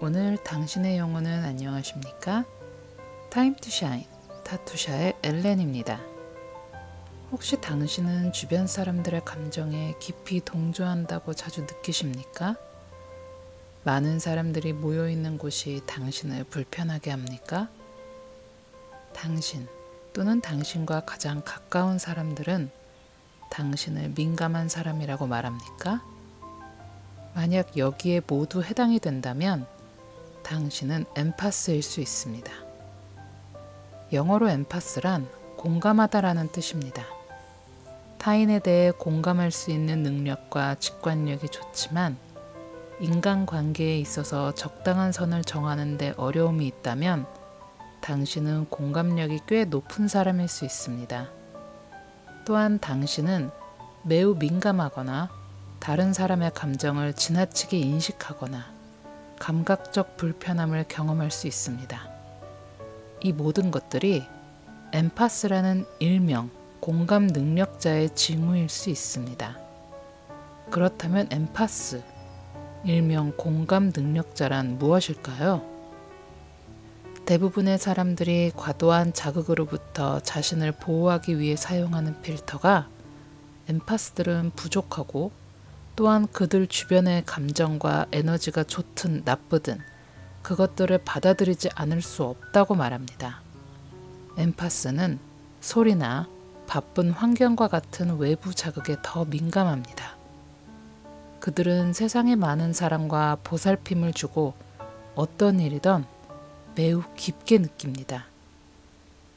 오늘 당신의 영혼은 안녕하십니까? 타임 투 샤인, 타투샤의 엘렌입니다. 혹시 당신은 주변 사람들의 감정에 깊이 동조한다고 자주 느끼십니까? 많은 사람들이 모여있는 곳이 당신을 불편하게 합니까? 당신 또는 당신과 가장 가까운 사람들은 당신을 민감한 사람이라고 말합니까? 만약 여기에 모두 해당이 된다면 당신은 엠파스일 수 있습니다. 영어로 엠파스란 공감하다라는 뜻입니다. 타인에 대해 공감할 수 있는 능력과 직관력이 좋지만 인간관계에 있어서 적당한 선을 정하는 데 어려움이 있다면 당신은 공감력이 꽤 높은 사람일 수 있습니다. 또한 당신은 매우 민감하거나 다른 사람의 감정을 지나치게 인식하거나 감각적 불편함을 경험할 수 있습니다. 이 모든 것들이 엠파스라는 일명 공감 능력자의 징후일 수 있습니다. 그렇다면 엠파스, 일명 공감 능력자란 무엇일까요? 대부분의 사람들이 과도한 자극으로부터 자신을 보호하기 위해 사용하는 필터가 엠파스들은 부족하고 또한 그들 주변의 감정과 에너지가 좋든 나쁘든 그것들을 받아들이지 않을 수 없다고 말합니다. 엠파스는 소리나 바쁜 환경과 같은 외부 자극에 더 민감합니다. 그들은 세상의 많은 사람과 보살핌을 주고 어떤 일이든 매우 깊게 느낍니다.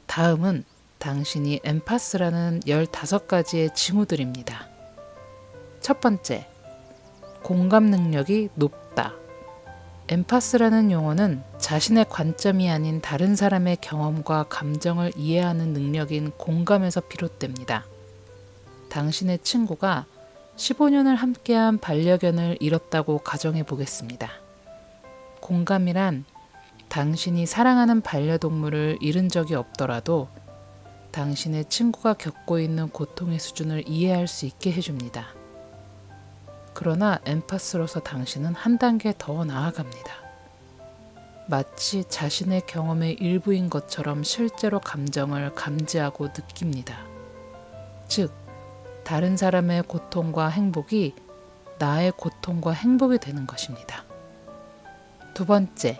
다음은 당신이 엠파스라는 15가지의 징후들입니다. 첫 번째, 공감 능력이 높다. 엠파스라는 용어는 자신의 관점이 아닌 다른 사람의 경험과 감정을 이해하는 능력인 공감에서 비롯됩니다. 당신의 친구가 15년을 함께한 반려견을 잃었다고 가정해 보겠습니다. 공감이란 당신이 사랑하는 반려동물을 잃은 적이 없더라도 당신의 친구가 겪고 있는 고통의 수준을 이해할 수 있게 해줍니다. 그러나 엠파스로서 당신은 한 단계 더 나아갑니다. 마치 자신의 경험의 일부인 것처럼 실제로 감정을 감지하고 느낍니다. 즉, 다른 사람의 고통과 행복이 나의 고통과 행복이 되는 것입니다. 두 번째,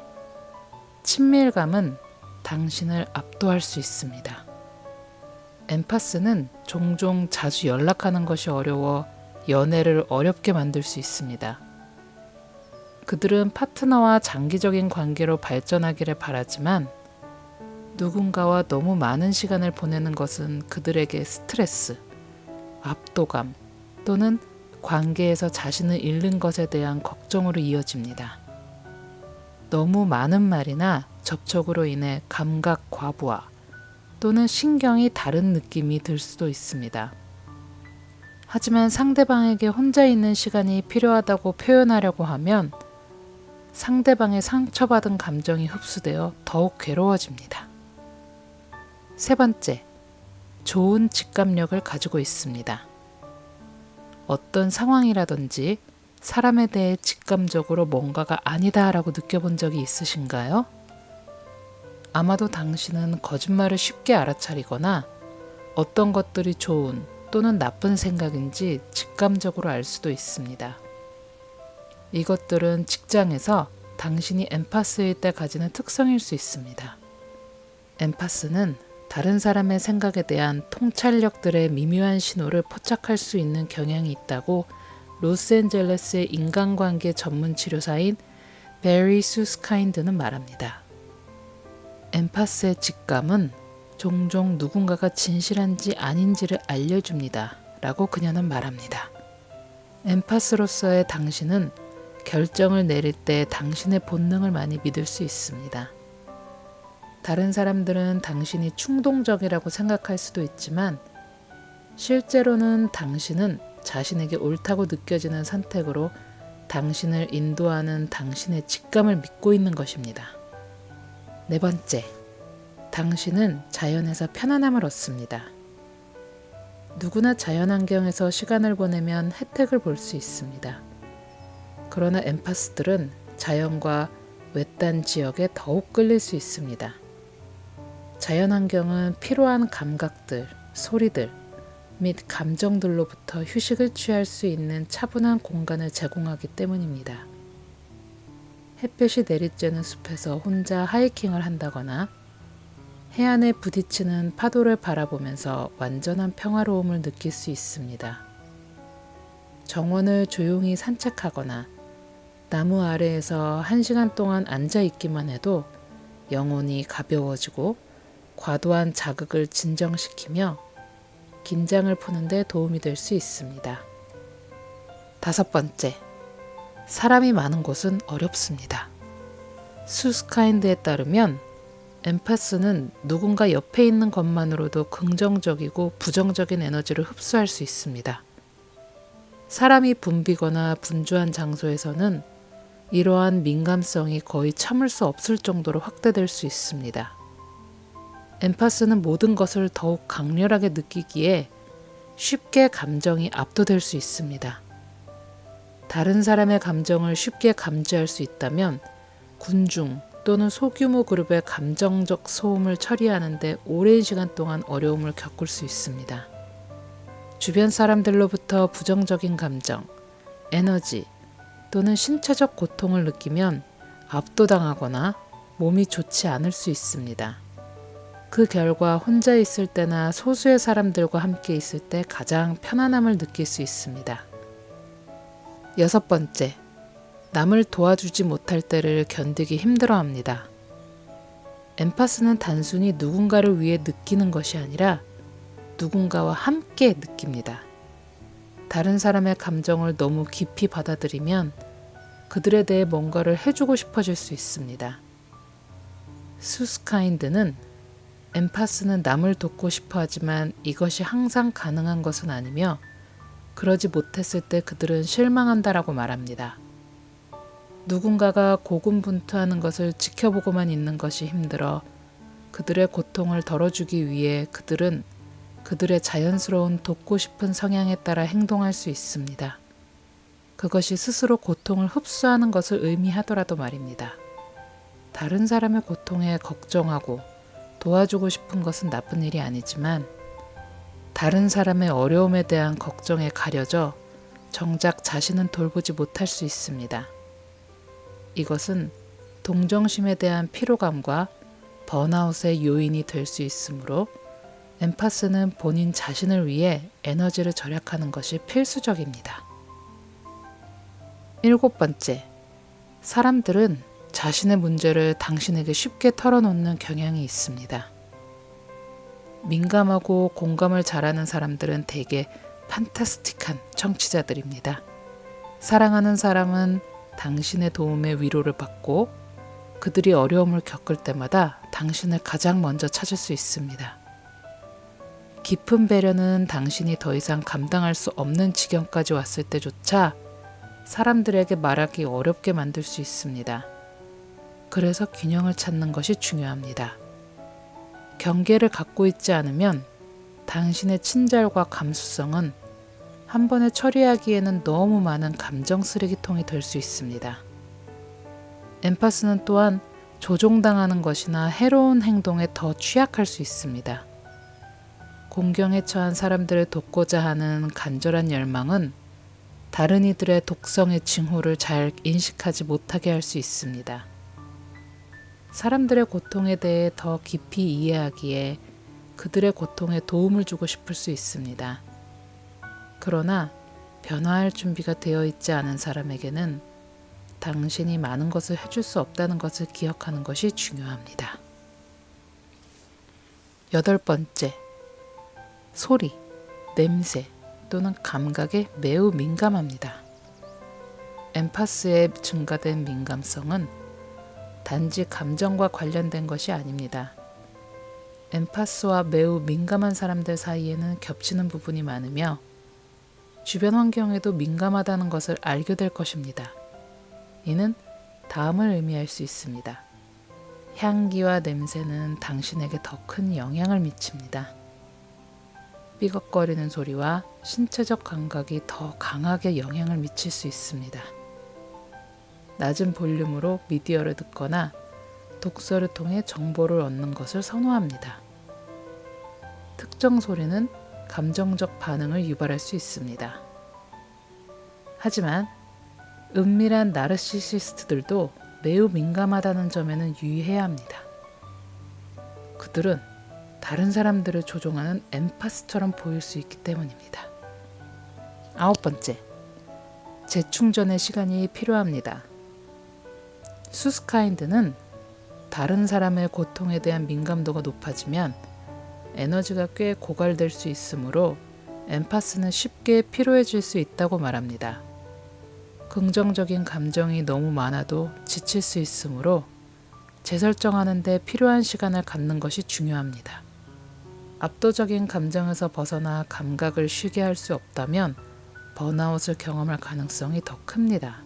친밀감은 당신을 압도할 수 있습니다. 엠파스는 종종 자주 연락하는 것이 어려워 연애를 어렵게 만들 수 있습니다. 그들은 파트너와 장기적인 관계로 발전하기를 바라지만 누군가와 너무 많은 시간을 보내는 것은 그들에게 스트레스, 압도감 또는 관계에서 자신을 잃는 것에 대한 걱정으로 이어집니다. 너무 많은 말이나 접촉으로 인해 감각 과부하 또는 신경이 다른 느낌이 들 수도 있습니다. 하지만 상대방에게 혼자 있는 시간이 필요하다고 표현하려고 하면 상대방의 상처받은 감정이 흡수되어 더욱 괴로워집니다. 세 번째, 좋은 직감력을 가지고 있습니다. 어떤 상황이라든지 사람에 대해 직감적으로 뭔가가 아니다라고 느껴본 적이 있으신가요? 아마도 당신은 거짓말을 쉽게 알아차리거나 어떤 것들이 좋은 또는 나쁜 생각인지 직감적으로 알 수도 있습니다. 이것들은 직장에서 당신이 엠파스일 때 가지는 특성일 수 있습니다. 엠파스는 다른 사람의 생각에 대한 통찰력들의 미묘한 신호를 포착할 수 있는 경향이 있다고 로스앤젤레스의 인간관계 전문 치료사인 베리 수스카인드는 말합니다. 엠파스의 직감은 종종 누군가가 진실한지 아닌지를 알려줍니다. 라고 그녀는 말합니다. 엠파스로서의 당신은 결정을 내릴 때 당신의 본능을 많이 믿을 수 있습니다. 다른 사람들은 당신이 충동적이라고 생각할 수도 있지만 실제로는 당신은 자신에게 옳다고 느껴지는 선택으로 당신을 인도하는 당신의 직감을 믿고 있는 것입니다. 네 번째, 당신은 자연에서 편안함을 얻습니다. 누구나 자연환경에서 시간을 보내면 혜택을 볼 수 있습니다. 그러나 엠파스들은 자연과 외딴 지역에 더욱 끌릴 수 있습니다. 자연환경은 필요한 감각들, 소리들 및 감정들로부터 휴식을 취할 수 있는 차분한 공간을 제공하기 때문입니다. 햇볕이 내리쬐는 숲에서 혼자 하이킹을 한다거나 해안에 부딪히는 파도를 바라보면서 완전한 평화로움을 느낄 수 있습니다. 정원을 조용히 산책하거나 나무 아래에서 1시간 동안 앉아 있기만 해도 영혼이 가벼워지고 과도한 자극을 진정시키며 긴장을 푸는 데 도움이 될 수 있습니다. 5번째, 사람이 많은 곳은 어렵습니다. 수스카인드에 따르면 엠파스는 누군가 옆에 있는 것만으로도 긍정적이고 부정적인 에너지를 흡수할 수 있습니다. 사람이 붐비거나 분주한 장소에서는 이러한 민감성이 거의 참을 수 없을 정도로 확대될 수 있습니다. 엠파스는 모든 것을 더욱 강렬하게 느끼기에 쉽게 감정이 압도될 수 있습니다. 다른 사람의 감정을 쉽게 감지할 수 있다면 군중 또는 소규모 그룹의 감정적 소음을 처리하는 데 오랜 시간 동안 어려움을 겪을 수 있습니다. 주변 사람들로부터 부정적인 감정, 에너지 또는 신체적 고통을 느끼면 압도당하거나 몸이 좋지 않을 수 있습니다. 그 결과 혼자 있을 때나 소수의 사람들과 함께 있을 때 가장 편안함을 느낄 수 있습니다. 6번째, 남을 도와주지 못할 때를 견디기 힘들어합니다. 엠파스는 단순히 누군가를 위해 느끼는 것이 아니라 누군가와 함께 느낍니다. 다른 사람의 감정을 너무 깊이 받아들이면 그들에 대해 뭔가를 해주고 싶어질 수 있습니다. 수스카인드는 엠파스는 남을 돕고 싶어 하지만 이것이 항상 가능한 것은 아니며 그러지 못했을 때 그들은 실망한다라고 말합니다. 누군가가 고군분투하는 것을 지켜보고만 있는 것이 힘들어 그들의 고통을 덜어주기 위해 그들은 그들의 자연스러운 돕고 싶은 성향에 따라 행동할 수 있습니다. 그것이 스스로 고통을 흡수하는 것을 의미하더라도 말입니다. 다른 사람의 고통에 걱정하고 도와주고 싶은 것은 나쁜 일이 아니지만 다른 사람의 어려움에 대한 걱정에 가려져 정작 자신은 돌보지 못할 수 있습니다. 이것은 동정심에 대한 피로감과 번아웃의 요인이 될 수 있으므로 엠파스는 본인 자신을 위해 에너지를 절약하는 것이 필수적입니다. 7번째, 사람들은 자신의 문제를 당신에게 쉽게 털어놓는 경향이 있습니다. 민감하고 공감을 잘하는 사람들은 대개 판타스틱한 청취자들입니다. 사랑하는 사람은 당신의 도움에 위로를 받고 그들이 어려움을 겪을 때마다 당신을 가장 먼저 찾을 수 있습니다. 깊은 배려는 당신이 더 이상 감당할 수 없는 지경까지 왔을 때조차 사람들에게 말하기 어렵게 만들 수 있습니다. 그래서 균형을 찾는 것이 중요합니다. 경계를 갖고 있지 않으면 당신의 친절과 감수성은 한 번에 처리하기에는 너무 많은 감정 쓰레기통이 될 수 있습니다. 엠파스는 또한 조종당하는 것이나 해로운 행동에 더 취약할 수 있습니다. 공경에 처한 사람들을 돕고자 하는 간절한 열망은 다른 이들의 독성의 징후를 잘 인식하지 못하게 할 수 있습니다. 사람들의 고통에 대해 더 깊이 이해하기에 그들의 고통에 도움을 주고 싶을 수 있습니다. 그러나 변화할 준비가 되어 있지 않은 사람에게는 당신이 많은 것을 해줄 수 없다는 것을 기억하는 것이 중요합니다. 8번째, 소리, 냄새 또는 감각에 매우 민감합니다. 엠파스의 증가된 민감성은 단지 감정과 관련된 것이 아닙니다. 엠파스와 매우 민감한 사람들 사이에는 겹치는 부분이 많으며 주변 환경에도 민감하다는 것을 알게 될 것입니다. 이는 다음을 의미할 수 있습니다. 향기와 냄새는 당신에게 더 큰 영향을 미칩니다. 삐걱거리는 소리와 신체적 감각이 더 강하게 영향을 미칠 수 있습니다. 낮은 볼륨으로 미디어를 듣거나 독서를 통해 정보를 얻는 것을 선호합니다. 특정 소리는 감정적 반응을 유발할 수 있습니다. 하지만 은밀한 나르시시스트들도 매우 민감하다는 점에는 유의해야 합니다. 그들은 다른 사람들을 조종하는 엠파스처럼 보일 수 있기 때문입니다. 9번째, 재충전의 시간이 필요합니다. 수스카인드는 다른 사람의 고통에 대한 민감도가 높아지면 에너지가 꽤 고갈될 수 있으므로 엠파스는 쉽게 피로해질 수 있다고 말합니다. 긍정적인 감정이 너무 많아도 지칠 수 있으므로 재설정하는 데 필요한 시간을 갖는 것이 중요합니다. 압도적인 감정에서 벗어나 감각을 쉬게 할 수 없다면 번아웃을 경험할 가능성이 더 큽니다.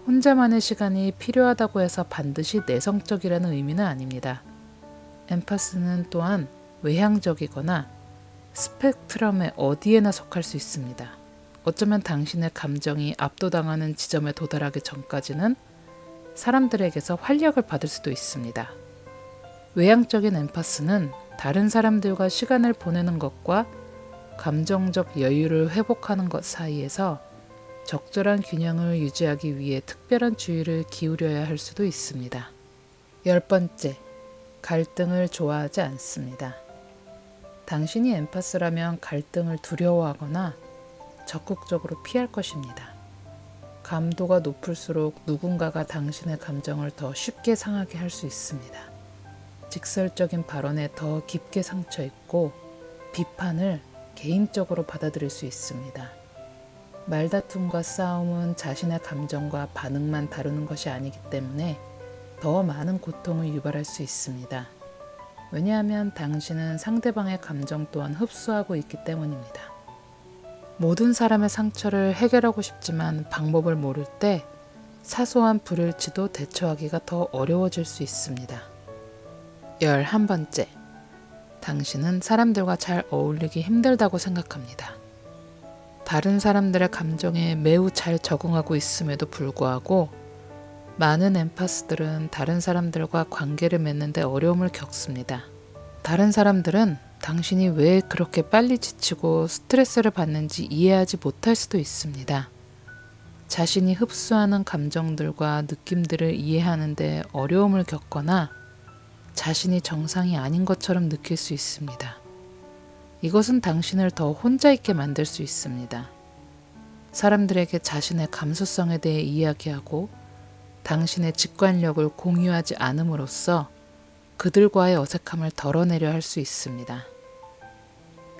혼자만의 시간이 필요하다고 해서 반드시 내성적이라는 의미는 아닙니다. 엠파스는 또한 외향적이거나 스펙트럼의 어디에나 속할 수 있습니다. 어쩌면 당신의 감정이 압도당하는 지점에 도달하기 전까지는 사람들에게서 활력을 받을 수도 있습니다. 외향적인 엠파스는 다른 사람들과 시간을 보내는 것과 감정적 여유를 회복하는 것 사이에서 적절한 균형을 유지하기 위해 특별한 주의를 기울여야 할 수도 있습니다. 10번째, 갈등을 좋아하지 않습니다. 당신이 엠파스라면 갈등을 두려워하거나 적극적으로 피할 것입니다. 감도가 높을수록 누군가가 당신의 감정을 더 쉽게 상하게 할 수 있습니다. 직설적인 발언에 더 깊게 상처 있고 비판을 개인적으로 받아들일 수 있습니다. 말다툼과 싸움은 자신의 감정과 반응만 다루는 것이 아니기 때문에 더 많은 고통을 유발할 수 있습니다. 왜냐하면 당신은 상대방의 감정 또한 흡수하고 있기 때문입니다. 모든 사람의 상처를 해결하고 싶지만 방법을 모를 때 사소한 불일치도 대처하기가 더 어려워질 수 있습니다. 11번째, 당신은 사람들과 잘 어울리기 힘들다고 생각합니다. 다른 사람들의 감정에 매우 잘 적응하고 있음에도 불구하고 많은 엠파스들은 다른 사람들과 관계를 맺는 데 어려움을 겪습니다. 다른 사람들은 당신이 왜 그렇게 빨리 지치고 스트레스를 받는지 이해하지 못할 수도 있습니다. 자신이 흡수하는 감정들과 느낌들을 이해하는 데 어려움을 겪거나 자신이 정상이 아닌 것처럼 느낄 수 있습니다. 이것은 당신을 더 혼자 있게 만들 수 있습니다. 사람들에게 자신의 감수성에 대해 이야기하고 당신의 직관력을 공유하지 않음으로써 그들과의 어색함을 덜어내려 할 수 있습니다.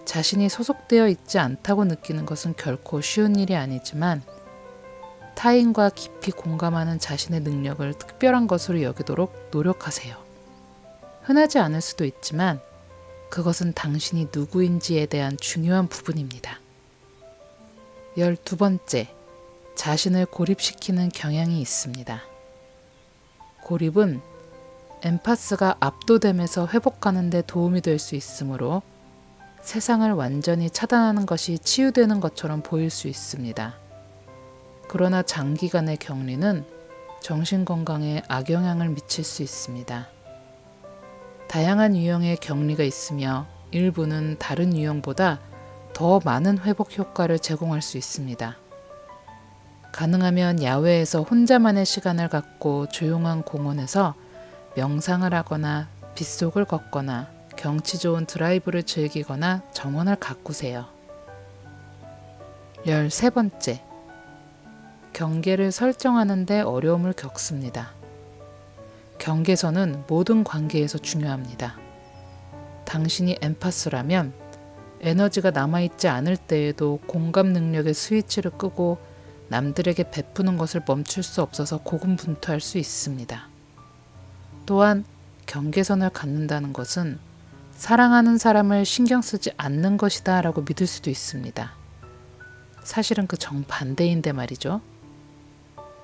자신이 소속되어 있지 않다고 느끼는 것은 결코 쉬운 일이 아니지만 타인과 깊이 공감하는 자신의 능력을 특별한 것으로 여기도록 노력하세요. 흔하지 않을 수도 있지만 그것은 당신이 누구인지에 대한 중요한 부분입니다. 12번째, 자신을 고립시키는 경향이 있습니다. 고립은 엠파스가 압도됨에서 회복하는 데 도움이 될 수 있으므로 세상을 완전히 차단하는 것이 치유되는 것처럼 보일 수 있습니다. 그러나 장기간의 격리는 정신건강에 악영향을 미칠 수 있습니다. 다양한 유형의 격리가 있으며 일부는 다른 유형보다 더 많은 회복 효과를 제공할 수 있습니다. 가능하면 야외에서 혼자만의 시간을 갖고 조용한 공원에서 명상을 하거나 빗속을 걷거나 경치 좋은 드라이브를 즐기거나 정원을 가꾸세요. 13번째, 경계를 설정하는 데 어려움을 겪습니다. 경계선은 모든 관계에서 중요합니다. 당신이 엠파스라면 에너지가 남아있지 않을 때에도 공감 능력의 스위치를 끄고 남들에게 베푸는 것을 멈출 수 없어서 고군분투할 수 있습니다. 또한 경계선을 갖는다는 것은 사랑하는 사람을 신경 쓰지 않는 것이다 라고 믿을 수도 있습니다. 사실은 그 정반대인데 말이죠.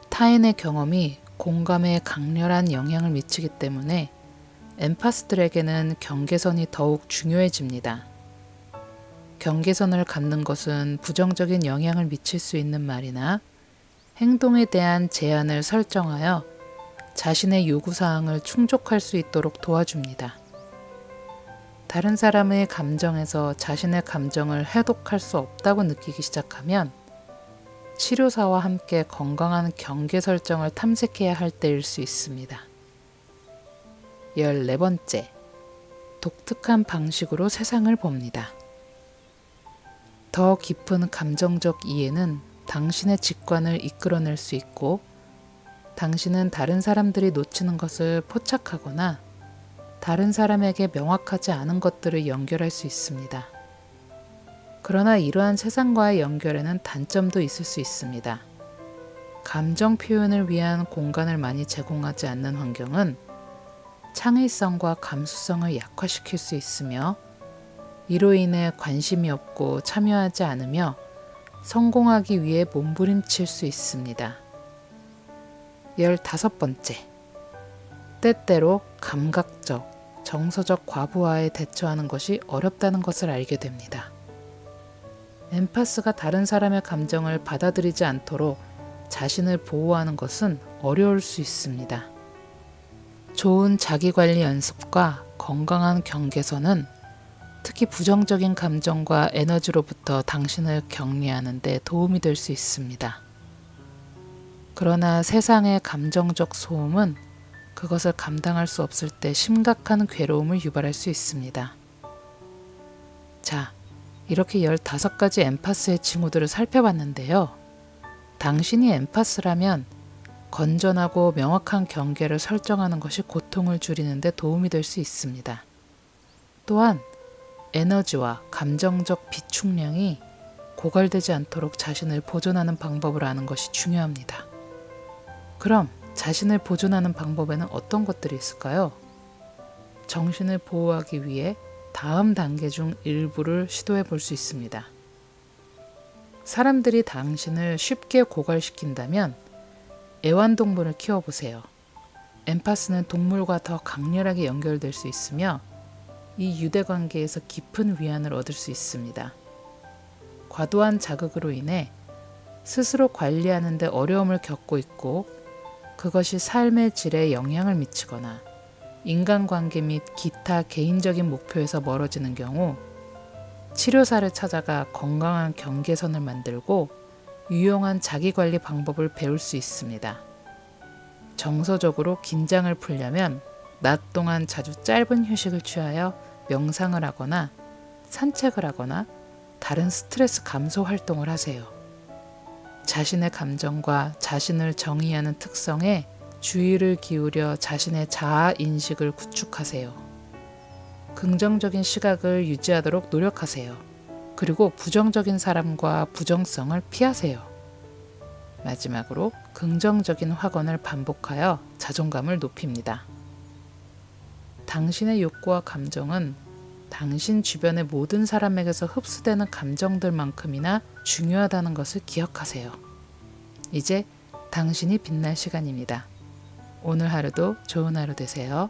타인의 경험이 공감에 강렬한 영향을 미치기 때문에 엠파스들에게는 경계선이 더욱 중요해집니다. 경계선을 갖는 것은 부정적인 영향을 미칠 수 있는 말이나 행동에 대한 제한을 설정하여 자신의 요구사항을 충족할 수 있도록 도와줍니다. 다른 사람의 감정에서 자신의 감정을 해독할 수 없다고 느끼기 시작하면 치료사와 함께 건강한 경계 설정을 탐색해야 할 때일 수 있습니다. 14번째, 독특한 방식으로 세상을 봅니다. 더 깊은 감정적 이해는 당신의 직관을 이끌어낼 수 있고, 당신은 다른 사람들이 놓치는 것을 포착하거나 다른 사람에게 명확하지 않은 것들을 연결할 수 있습니다. 그러나 이러한 세상과의 연결에는 단점도 있을 수 있습니다. 감정 표현을 위한 공간을 많이 제공하지 않는 환경은 창의성과 감수성을 약화시킬 수 있으며, 이로 인해 관심이 없고 참여하지 않으며 성공하기 위해 몸부림칠 수 있습니다. 15번째, 때때로 감각적, 정서적 과부하에 대처하는 것이 어렵다는 것을 알게 됩니다. 엠파스가 다른 사람의 감정을 받아들이지 않도록 자신을 보호하는 것은 어려울 수 있습니다. 좋은 자기관리 연습과 건강한 경계선은 특히 부정적인 감정과 에너지로부터 당신을 격리하는 데 도움이 될 수 있습니다. 그러나 세상의 감정적 소음은 그것을 감당할 수 없을 때 심각한 괴로움을 유발할 수 있습니다. 자, 이렇게 15가지 엠파스의 징후들을 살펴봤는데요. 당신이 엠파스라면 건전하고 명확한 경계를 설정하는 것이 고통을 줄이는 데 도움이 될 수 있습니다. 또한 에너지와 감정적 비축량이 고갈되지 않도록 자신을 보존하는 방법을 아는 것이 중요합니다. 그럼 자신을 보존하는 방법에는 어떤 것들이 있을까요? 정신을 보호하기 위해 다음 단계 중 일부를 시도해 볼 수 있습니다. 사람들이 당신을 쉽게 고갈시킨다면 애완동물을 키워보세요. 엠파스는 동물과 더 강렬하게 연결될 수 있으며 이 유대관계에서 깊은 위안을 얻을 수 있습니다. 과도한 자극으로 인해 스스로 관리하는 데 어려움을 겪고 있고, 그것이 삶의 질에 영향을 미치거나 인간관계 및 기타 개인적인 목표에서 멀어지는 경우 치료사를 찾아가 건강한 경계선을 만들고 유용한 자기관리 방법을 배울 수 있습니다. 정서적으로 긴장을 풀려면 낮 동안 자주 짧은 휴식을 취하여 명상을 하거나 산책을 하거나 다른 스트레스 감소 활동을 하세요. 자신의 감정과 자신을 정의하는 특성에 주의를 기울여 자신의 자아 인식을 구축하세요. 긍정적인 시각을 유지하도록 노력하세요. 그리고 부정적인 사람과 부정성을 피하세요. 마지막으로 긍정적인 확언을 반복하여 자존감을 높입니다. 당신의 욕구와 감정은 당신 주변의 모든 사람에게서 흡수되는 감정들만큼이나 중요하다는 것을 기억하세요. 이제 당신이 빛날 시간입니다. 오늘 하루도 좋은 하루 되세요.